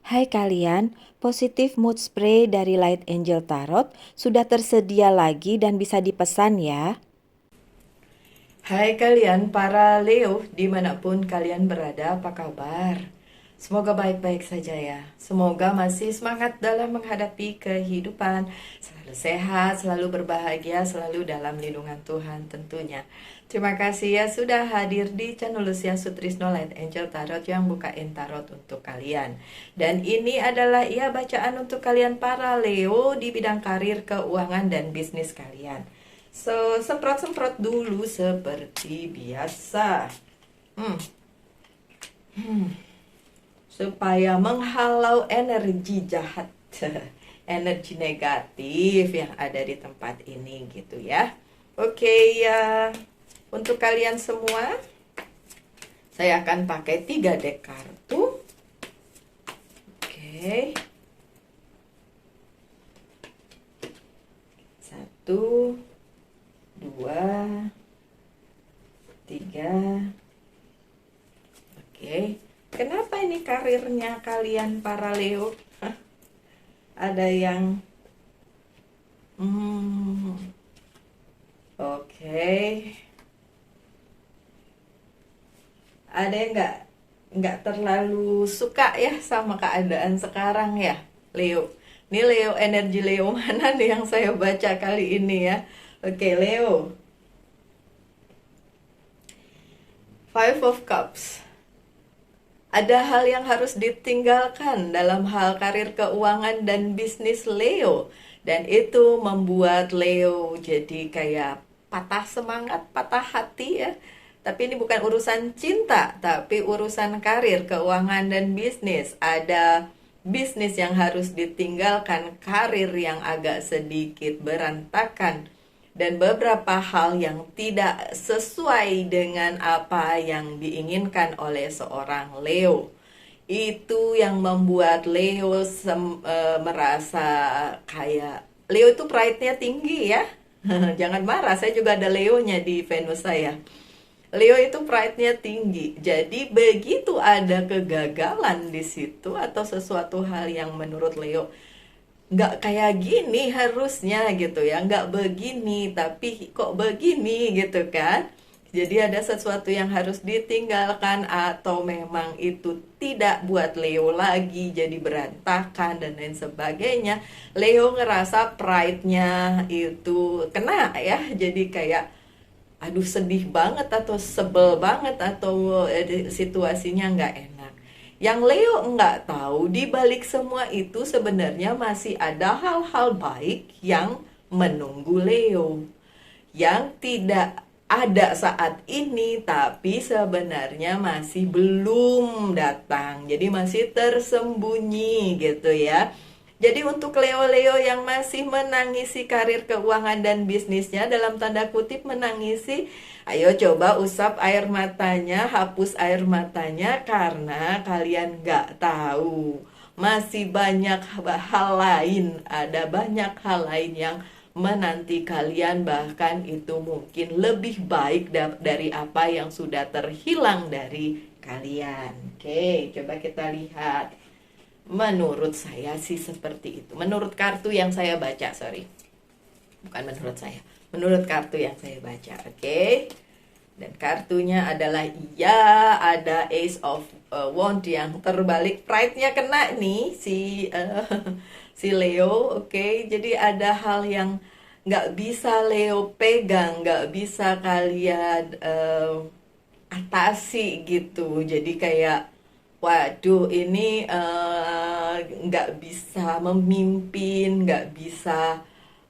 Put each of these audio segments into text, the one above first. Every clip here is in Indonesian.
Hai kalian, positif mood spray dari Light Angel Tarot sudah tersedia lagi dan bisa dipesan ya. Hai kalian para Leo, dimanapun kalian berada, apa kabar? Semoga baik-baik saja ya. Semoga masih semangat dalam menghadapi kehidupan, selalu sehat, selalu berbahagia, selalu dalam lindungan Tuhan tentunya. Terima kasih ya sudah hadir di channel Lucia Sutrisno Light Angel Tarot yang bukain tarot untuk kalian. Dan ini adalah bacaan untuk kalian para Leo di bidang karir, keuangan, dan bisnis kalian. So, semprot-semprot dulu seperti biasa. Hmm, supaya menghalau energi jahat, energi negatif yang ada di tempat ini gitu ya. Oke ya, untuk kalian semua, saya akan pakai 3 deck kartu. Oke. Satu, dua, tiga. Oke, kenapa ini karirnya kalian para Leo? Ada yang hmm, oke. Ada yang nggak terlalu suka ya sama keadaan sekarang ya, Leo. Ini Leo, energi Leo mana nih yang saya baca kali ini ya? Oke, Leo. Five of Cups. Ada hal yang harus ditinggalkan dalam hal karir, keuangan, dan bisnis Leo. Dan itu membuat Leo jadi kayak patah semangat, patah hati ya. Tapi ini bukan urusan cinta, tapi urusan karir, keuangan, dan bisnis. Ada bisnis yang harus ditinggalkan, karir yang agak sedikit berantakan, dan beberapa hal yang tidak sesuai dengan apa yang diinginkan oleh seorang Leo. Itu yang membuat Leo merasa kayak Leo itu pride-nya tinggi ya. Jangan marah, saya juga ada Leo-nya di Venus saya. Leo itu pride-nya tinggi. Jadi begitu ada kegagalan di situ atau sesuatu hal yang menurut Leo nggak kayak gini harusnya gitu ya, nggak begini tapi kok begini gitu kan. Jadi ada sesuatu yang harus ditinggalkan atau memang itu tidak buat Leo lagi, jadi berantakan dan lain sebagainya. Leo ngerasa pride-nya itu kena ya, jadi kayak aduh sedih banget atau sebel banget atau situasinya nggak enak. Yang Leo nggak tahu di balik semua itu sebenarnya masih ada hal-hal baik yang menunggu Leo, yang tidak ada saat ini tapi sebenarnya masih belum datang. Jadi masih tersembunyi gitu ya. Jadi untuk Leo-Leo yang masih menangisi karir, keuangan, dan bisnisnya, dalam tanda kutip menangisi, ayo coba usap air matanya, hapus air matanya, karena kalian nggak tahu. Masih banyak hal lain, ada banyak hal lain yang menanti kalian, bahkan itu mungkin lebih baik dari apa yang sudah terhilang dari kalian. Oke, coba kita lihat. Menurut saya sih seperti itu. Menurut kartu yang saya baca, sorry. Bukan menurut saya. Menurut kartu yang saya baca, oke? Dan kartunya adalah ada Ace of Wand yang terbalik. Pride-nya kena nih si Leo, oke? Jadi ada hal yang nggak bisa Leo pegang, nggak bisa kalian atasi gitu. Jadi kayak waduh, ini nggak bisa memimpin, nggak bisa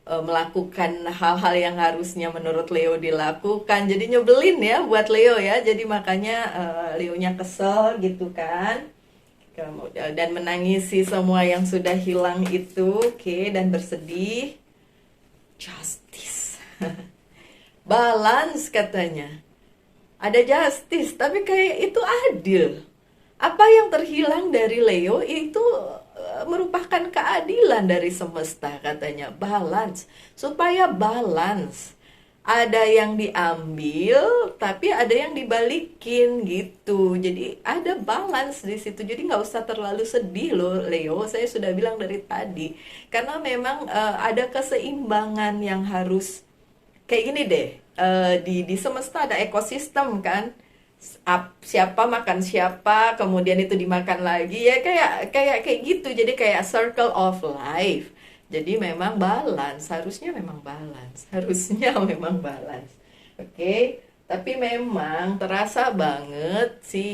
melakukan hal-hal yang harusnya menurut Leo dilakukan. Jadi nyebelin ya buat Leo ya. Jadi makanya Leonya kesel gitu kan. Dan menangisi semua yang sudah hilang itu, oke, dan bersedih. Justice. Balance katanya. Ada justice, tapi kayak itu adil. Apa yang terhilang dari Leo itu merupakan keadilan dari semesta katanya. Balance, supaya balance. ada yang diambil tapi ada yang dibalikin gitu, jadi ada balance di situ. Jadi nggak usah terlalu sedih loh Leo, saya sudah bilang dari tadi, karena memang ada keseimbangan yang harus kayak gini deh. Di semesta ada ekosistem kan. Siapa makan siapa, kemudian itu dimakan lagi ya, kayak gitu. Jadi kayak circle of life. Jadi memang balance, harusnya memang balance, harusnya memang balance. Oke. Tapi memang terasa banget si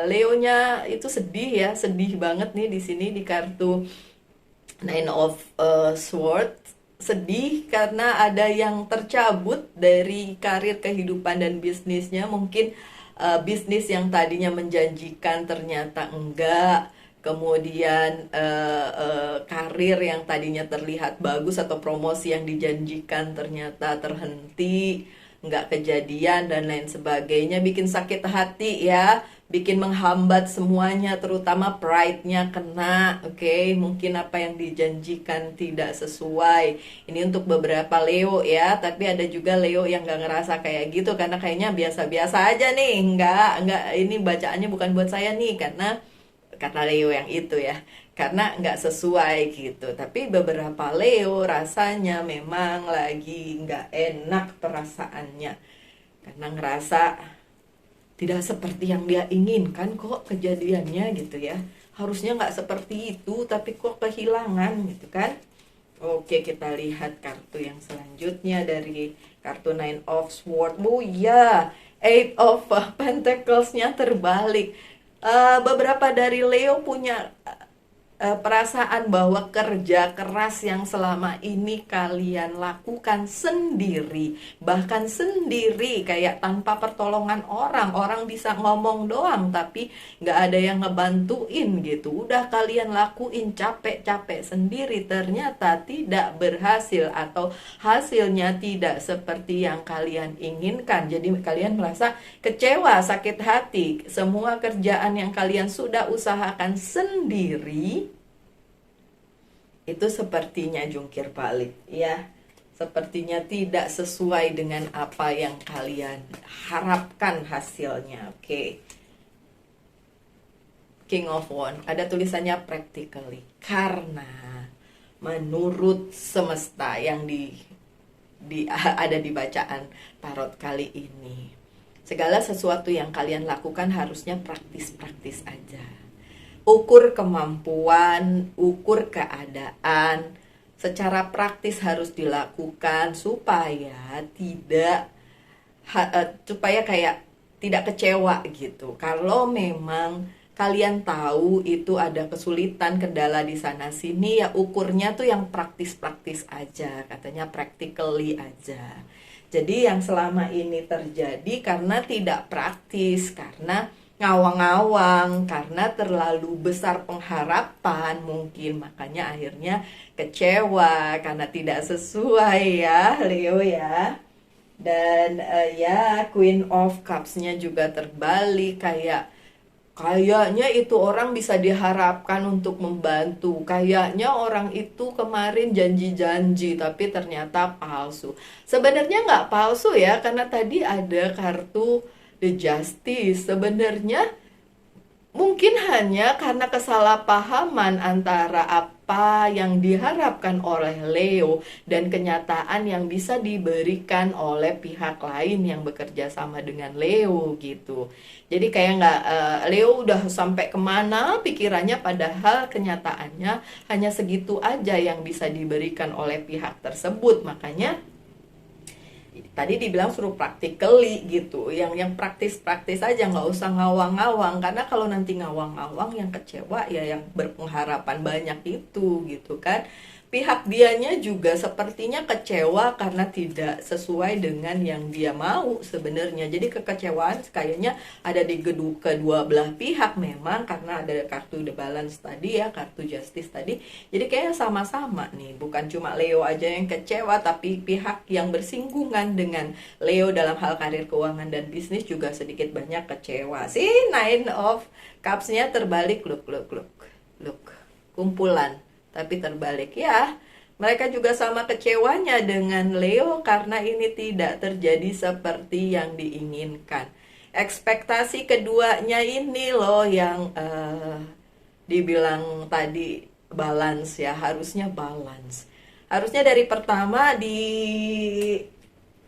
Leonya itu sedih ya, sedih banget nih di sini di kartu Nine of Swords. Sedih karena ada yang tercabut dari karir, kehidupan, dan bisnisnya. Mungkin bisnis yang tadinya menjanjikan ternyata enggak. Kemudian karir yang tadinya terlihat bagus atau promosi yang dijanjikan ternyata terhenti, nggak kejadian, dan lain sebagainya. Bikin sakit hati ya, bikin menghambat semuanya, terutama pride-nya kena. Oke, mungkin apa yang dijanjikan tidak sesuai. Ini untuk beberapa Leo ya, tapi ada juga Leo yang nggak ngerasa kayak gitu karena kayaknya biasa-biasa aja nih. Nggak, ini bacaannya bukan buat saya nih, karena kata Leo yang itu ya, karena nggak sesuai gitu. Tapi beberapa Leo rasanya memang lagi nggak enak perasaannya, karena ngerasa tidak seperti yang dia inginkan kok kejadiannya gitu ya. Harusnya nggak seperti itu, tapi kok kehilangan gitu kan. Oke, kita lihat kartu yang selanjutnya dari kartu Nine of Swords. Oh ya, Eight of Pentacles-nya terbalik. Beberapa dari Leo punya perasaan bahwa kerja keras yang selama ini kalian lakukan sendiri, bahkan sendiri, kayak tanpa pertolongan orang. Orang bisa ngomong doang tapi nggak ada yang ngebantuin gitu. Udah kalian lakuin capek-capek sendiri, ternyata tidak berhasil atau hasilnya tidak seperti yang kalian inginkan. Jadi kalian merasa kecewa, sakit hati. Semua kerjaan yang kalian sudah usahakan sendiri itu sepertinya jungkir balik ya, sepertinya tidak sesuai dengan apa yang kalian harapkan hasilnya. Oke. King of Wands, ada tulisannya practically, karena menurut semesta yang ada di bacaan tarot kali ini, segala sesuatu yang kalian lakukan harusnya praktis-praktis aja. Ukur kemampuan, ukur keadaan, secara praktis harus dilakukan supaya supaya kayak tidak kecewa gitu. Kalau memang kalian tahu itu ada kesulitan, kendala di sana sini, ya ukurnya tuh yang praktis-praktis aja, katanya practically aja. Jadi yang selama ini terjadi karena tidak praktis, karena ngawang-ngawang, karena terlalu besar pengharapan mungkin, makanya akhirnya kecewa karena tidak sesuai ya Leo ya. Dan ya Queen of Cups-nya juga terbalik, kayaknya itu orang bisa diharapkan untuk membantu. Kayaknya orang itu kemarin janji-janji tapi ternyata palsu. Sebenarnya nggak palsu ya, karena tadi ada kartu The Justice. Sebenarnya mungkin hanya karena kesalahpahaman antara apa yang diharapkan oleh Leo dan kenyataan yang bisa diberikan oleh pihak lain yang bekerja sama dengan Leo gitu. Jadi kayak Leo udah sampai kemana pikirannya, padahal kenyataannya hanya segitu aja yang bisa diberikan oleh pihak tersebut. Makanya tadi dibilang suruh practically gitu, yang praktis-praktis aja, nggak usah ngawang-ngawang, karena kalau nanti ngawang-ngawang yang kecewa ya yang berpengharapan banyak itu gitu kan. Pihak dianya juga sepertinya kecewa karena tidak sesuai dengan yang dia mau sebenarnya. Jadi kekecewaan kayaknya ada di kedua belah pihak memang, karena ada kartu The Balance tadi ya, kartu Justice tadi. Jadi kayaknya sama-sama nih, bukan cuma Leo aja yang kecewa, tapi pihak yang bersinggungan dengan Leo dalam hal karir, keuangan, dan bisnis juga sedikit banyak kecewa. Si Nine of Cups-nya terbalik, look. Kumpulan tapi terbalik ya. Mereka juga sama kecewanya dengan Leo karena ini tidak terjadi seperti yang diinginkan. Ekspektasi keduanya ini loh yang dibilang tadi balance ya, harusnya balance. Harusnya dari pertama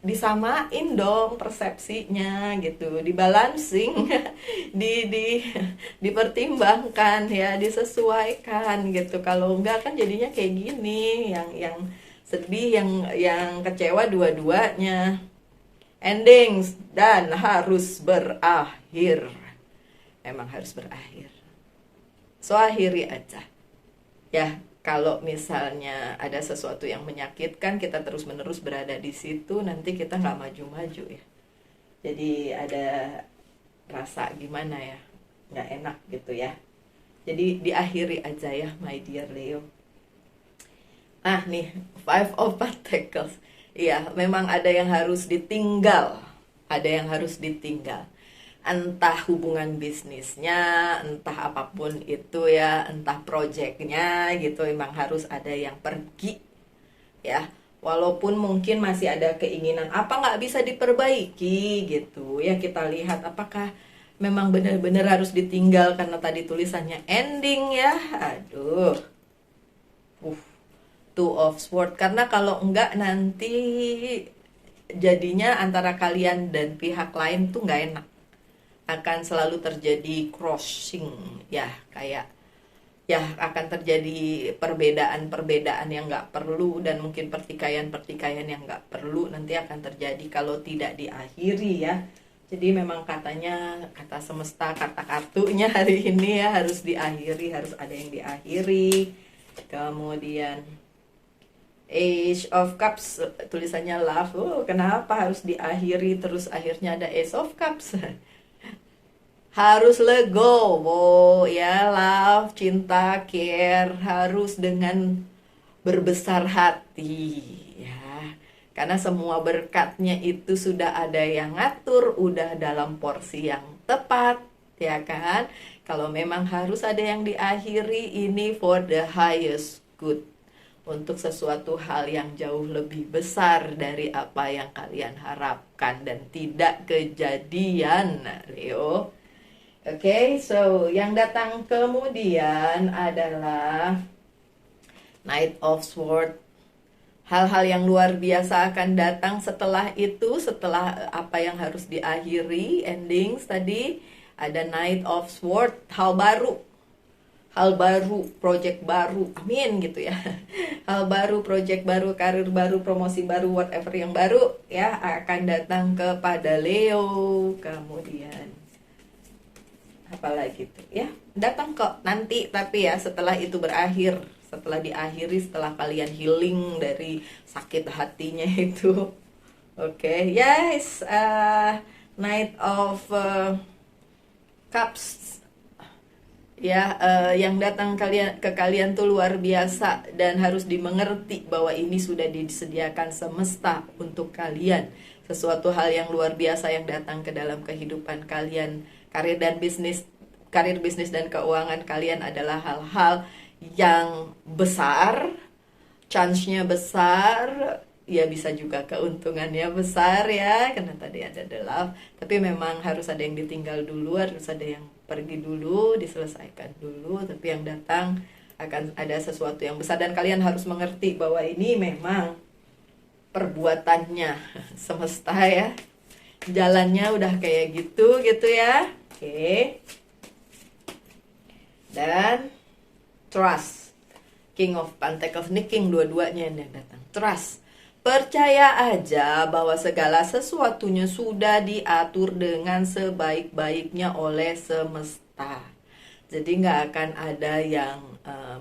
disamain dong persepsinya gitu, dibalancing, di dipertimbangkan ya, disesuaikan gitu. Kalau enggak kan jadinya kayak gini, yang sedih, yang kecewa dua-duanya. Endings dan harus berakhir. Emang harus berakhir. So akhiri aja. Ya, kalau misalnya ada sesuatu yang menyakitkan, kita terus-menerus berada di situ, nanti kita nggak maju-maju ya. Jadi ada rasa gimana ya, nggak enak gitu ya. Jadi diakhiri aja ya, my dear Leo. Nah nih, Five of Pentacles. Iya, memang ada yang harus ditinggal. Ada yang harus ditinggal. Entah hubungan bisnisnya, entah apapun itu ya, entah proyeknya gitu, memang harus ada yang pergi ya. Walaupun mungkin masih ada keinginan apa nggak bisa diperbaiki gitu ya, kita lihat apakah memang benar-benar harus ditinggal karena tadi tulisannya ending ya. Aduh. Two of Swords, karena kalau enggak nanti jadinya antara kalian dan pihak lain tuh nggak enak, akan selalu terjadi crossing ya, kayak ya akan terjadi perbedaan-perbedaan yang nggak perlu, dan mungkin pertikaian-pertikaian yang nggak perlu nanti akan terjadi kalau tidak diakhiri ya. Jadi memang katanya, kata semesta, kata kartunya hari ini ya, harus diakhiri, harus ada yang diakhiri. Kemudian Ace of Cups, tulisannya love. Oh, kenapa harus diakhiri terus akhirnya ada Ace of Cups? Harus let go, ya, love, cinta, care, harus dengan berbesar hati, ya. Karena semua berkatnya itu sudah ada yang ngatur, udah dalam porsi yang tepat, ya kan? Kalau memang harus ada yang diakhiri, ini for the highest good, untuk sesuatu hal yang jauh lebih besar dari apa yang kalian harapkan dan tidak kejadian, Leo. Oke, so yang datang kemudian adalah Knight of Swords. Hal-hal yang luar biasa akan datang setelah itu, setelah apa yang harus diakhiri, endings tadi. Ada Knight of Swords, hal baru, project baru, amin gitu ya. Hal baru, project baru, karir baru, promosi baru, whatever yang baru ya akan datang kepada Leo. Kemudian apalagi tuh ya, datang kok nanti, tapi ya setelah itu berakhir, setelah diakhiri, setelah kalian healing dari sakit hatinya itu. Oke, yes, Knight of Cups ya, yang datang ke kalian tuh luar biasa, dan harus dimengerti bahwa ini sudah disediakan semesta untuk kalian. Sesuatu hal yang luar biasa yang datang ke dalam kehidupan kalian. Karir bisnis dan keuangan kalian adalah hal-hal yang besar, chance-nya besar, ya bisa juga keuntungannya besar ya, karena tadi ada the love. Tapi memang harus ada yang ditinggal dulu, harus ada yang pergi dulu, diselesaikan dulu. Tapi yang datang akan ada sesuatu yang besar, dan kalian harus mengerti bahwa ini memang perbuatannya semesta ya, jalannya udah kayak gitu ya. Oke. Dan trust, King of Pentacles, ini King dua-duanya yang datang. Trust, percaya aja bahwa segala sesuatunya sudah diatur dengan sebaik-baiknya oleh semesta. Jadi nggak akan ada yang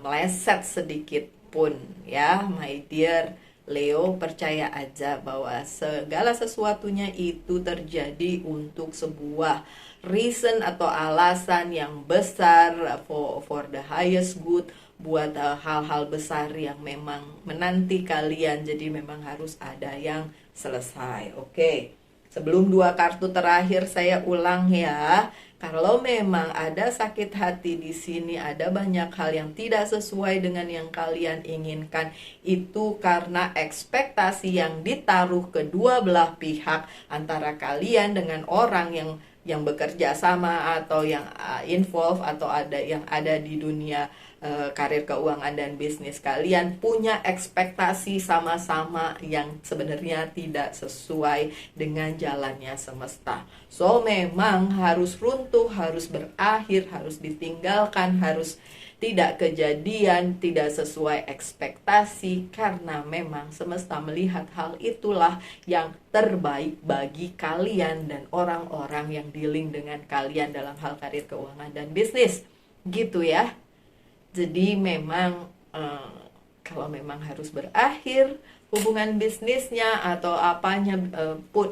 meleset sedikit pun ya, my dear Leo. Percaya aja bahwa segala sesuatunya itu terjadi untuk sebuah reason atau alasan yang besar, for the highest good, buat hal-hal besar yang memang menanti kalian. Jadi memang harus ada yang selesai. Oke. Sebelum dua kartu terakhir saya ulang ya. Kalau memang ada sakit hati di sini, ada banyak hal yang tidak sesuai dengan yang kalian inginkan, itu karena ekspektasi yang ditaruh kedua belah pihak antara kalian dengan orang yang bekerja sama atau yang involve atau yang ada di dunia karir keuangan dan bisnis. Kalian punya ekspektasi sama-sama yang sebenarnya tidak sesuai dengan jalannya semesta. So memang harus runtuh, harus berakhir, harus ditinggalkan, harus tidak kejadian, tidak sesuai ekspektasi, karena memang semesta melihat hal itulah yang terbaik bagi kalian dan orang-orang yang dealing dengan kalian dalam hal karir keuangan dan bisnis. Gitu ya. Jadi memang kalau memang harus berakhir hubungan bisnisnya atau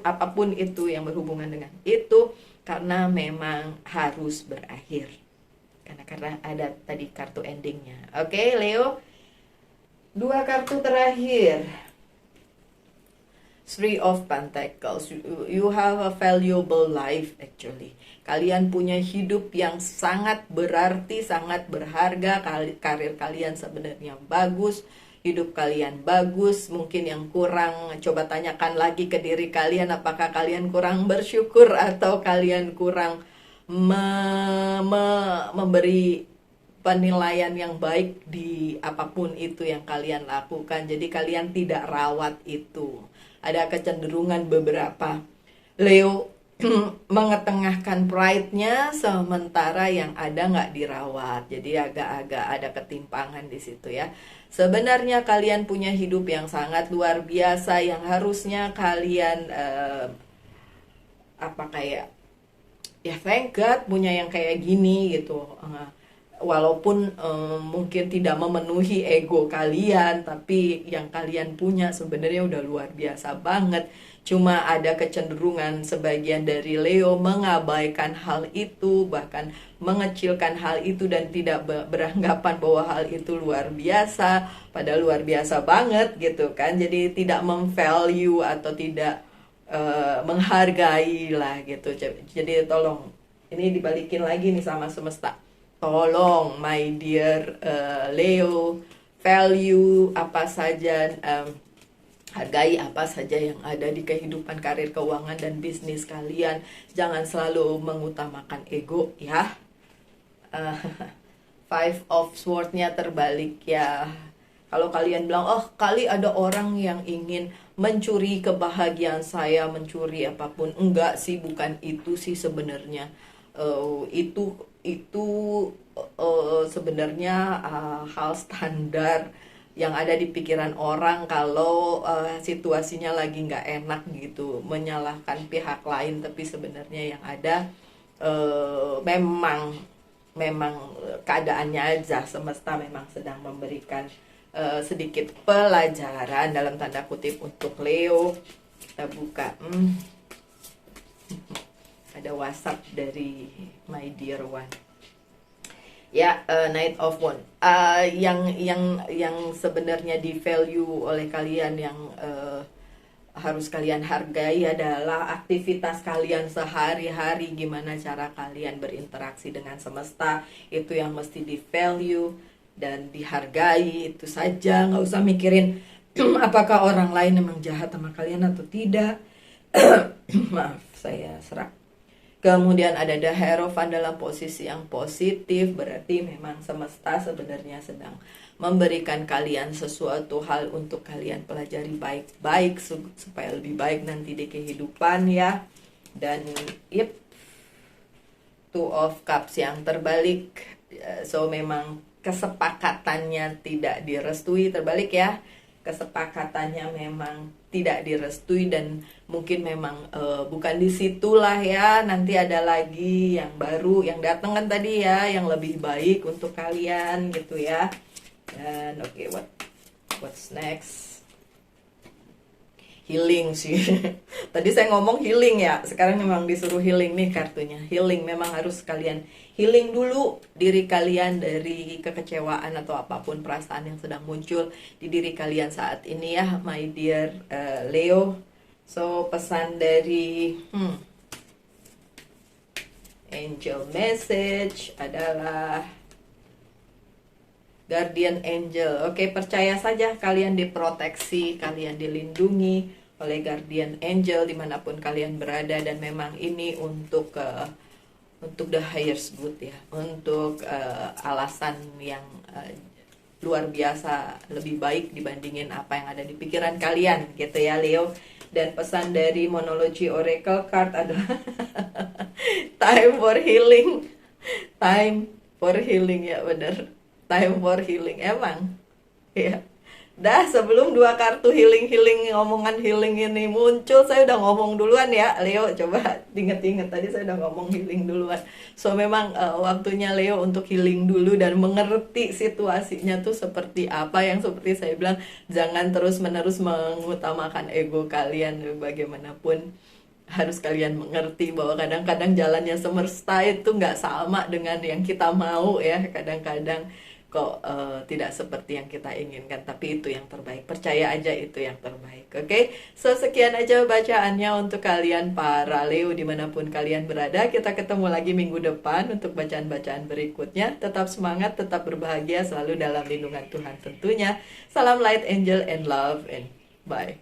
apapun itu yang berhubungan dengan itu, karena memang harus berakhir. Karena ada tadi kartu endingnya. Oke, Leo. 2 kartu terakhir. Three of Pentacles. You have a valuable life actually. Kalian punya hidup yang sangat berarti, sangat berharga. Karir kalian sebenarnya bagus, hidup kalian bagus. Mungkin yang kurang, coba tanyakan lagi ke diri kalian, apakah kalian kurang bersyukur atau kalian kurang memberi penilaian yang baik di apapun itu yang kalian lakukan. Jadi kalian tidak rawat itu. Ada kecenderungan beberapa Leo mengetengahkan pride-nya, sementara yang ada nggak dirawat. Jadi agak-agak ada ketimpangan di situ ya. Sebenarnya kalian punya hidup yang sangat luar biasa, yang harusnya kalian ya thank God punya yang kayak gini gitu. Walaupun mungkin tidak memenuhi ego kalian, tapi yang kalian punya sebenarnya udah luar biasa banget. Cuma ada kecenderungan sebagian dari Leo mengabaikan hal itu, bahkan mengecilkan hal itu dan tidak beranggapan bahwa hal itu luar biasa, padahal luar biasa banget gitu kan. Jadi tidak memvalue atau tidak menghargai lah gitu. Jadi tolong, ini dibalikin lagi nih sama semesta. Tolong my dear Leo, value apa saja, hargai apa saja yang ada di kehidupan karir keuangan dan bisnis kalian. Jangan selalu mengutamakan ego ya. Five of Swords-nya terbalik ya. Kalau kalian bilang, oh kali ada orang yang ingin mencuri kebahagiaan saya, mencuri apapun. Enggak sih, bukan itu sih sebenarnya. Itu sebenarnya hal standar yang ada di pikiran orang kalau situasinya lagi nggak enak gitu, menyalahkan pihak lain, tapi sebenarnya yang ada memang keadaannya aja, semesta memang sedang memberikan sedikit pelajaran dalam tanda kutip untuk Leo. Kita buka, ada WhatsApp dari my dear one. Ya, Knight of Wands. Yang sebenarnya di value oleh kalian, yang harus kalian hargai adalah aktivitas kalian sehari-hari, gimana cara kalian berinteraksi dengan semesta, itu yang mesti di value dan dihargai. Itu saja, nggak usah mikirin apakah orang lain memang jahat sama kalian atau tidak. Maaf, saya serak. Kemudian ada The Hierophant dalam posisi yang positif, berarti memang semesta sebenarnya sedang memberikan kalian sesuatu hal untuk kalian pelajari baik-baik supaya lebih baik nanti di kehidupan ya. Dan Two of Cups yang terbalik, so memang kesepakatannya tidak direstui, terbalik ya. Kesepakatannya memang tidak direstui dan mungkin memang bukan di situlah ya. Nanti ada lagi yang baru yang datang kan tadi ya, yang lebih baik untuk kalian gitu ya. Dan oke, what's next? Healing sih. Tadi saya ngomong healing ya, sekarang memang disuruh healing nih kartunya. Healing, memang harus kalian healing dulu diri kalian dari kekecewaan atau apapun perasaan yang sedang muncul di diri kalian saat ini ya, my dear Leo. So pesan dari angel message adalah guardian angel. Oke, percaya saja kalian diproteksi, kalian dilindungi oleh guardian angel dimanapun kalian berada, dan memang ini untuk the highest good ya, untuk alasan yang luar biasa lebih baik dibandingin apa yang ada di pikiran kalian gitu ya Leo. Dan pesan dari Monology Oracle card adalah time for healing. Time for healing, ya bener. Time for healing emang. Ya. Dah sebelum dua kartu healing-healing, ngomongan healing ini muncul, saya udah ngomong duluan ya Leo. Coba inget-inget, tadi saya udah ngomong healing duluan. So memang waktunya Leo untuk healing dulu dan mengerti situasinya tuh seperti apa. Yang seperti saya bilang, jangan terus-menerus mengutamakan ego kalian. Bagaimanapun harus kalian mengerti bahwa kadang-kadang jalannya semesta itu nggak sama dengan yang kita mau ya. Kadang-kadang kok tidak seperti yang kita inginkan, tapi itu yang terbaik. Percaya aja itu yang terbaik. Oke, so sekian aja bacaannya untuk kalian para Leo dimanapun kalian berada. Kita ketemu lagi minggu depan untuk bacaan-bacaan berikutnya. Tetap semangat, tetap berbahagia, selalu dalam lindungan Tuhan tentunya. Salam light, angel, and love, and bye.